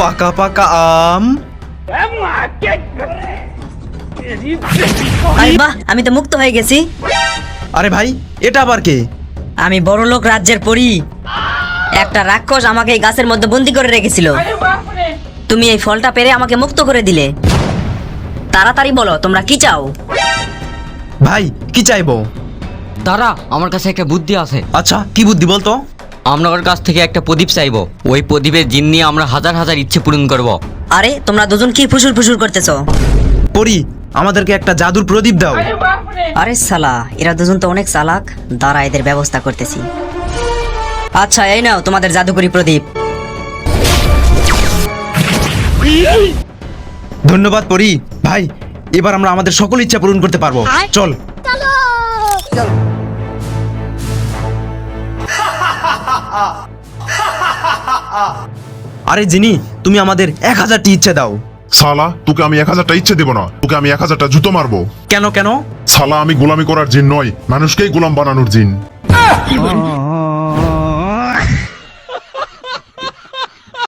পাকা পাকা আম। আরে বাহ, আমি তো মুক্ত হয়ে গেছি। আরে ভাই, এটা আবার কে? আমি বড়লোক রাজ্যের পরী। একটা রাক্ষস আমাকে এই গাছের মধ্যে বন্দি করে রেখেছিল। তুমি এই ফলটা পেরে আমাকে মুক্ত করে দিলে। তাড়াতাড়ি বলো তোমরা কি চাও। ভাই, কি চাইবো? দাঁড়া, আমার কাছে একটা বুদ্ধি আছে। আচ্ছা, কি বুদ্ধি বলতো? আমরা ওর কাছ থেকে একটা প্রদীপ চাইবো। ওই প্রদীপের জিন নিয়ে আমরা হাজার হাজার ইচ্ছে পূরণ করব। আরে তোমরা দুজন কি ফুসুর ফুসুর করতেছো? পরি, আমাদেরকে একটা জাদুর প্রদীপ দাও। আরে সালা, এরা দুজন তো অনেক চালাক। দাঁড়া, এদের ব্যবস্থা করতেছি। আচ্ছা, এই নাও তোমাদের জাদুকরি প্রদীপ। ধন্যবাদ পরি। ভাই, এবার আমরা আমাদের সকল ইচ্ছা পূরণ করতে পারবো। চল। আরে জিনি, তুমি আমাদের 1000টি ইচ্ছে দাও। সালা, তোকে আমি 1000টা ইচ্ছে দেবো না, তোকে আমি 1000টা জুতো মারবো। কেন কেন? সালা, আমি গোলামি করার জিন নয়, মানুষকেই গোলাম বানানোর জিন।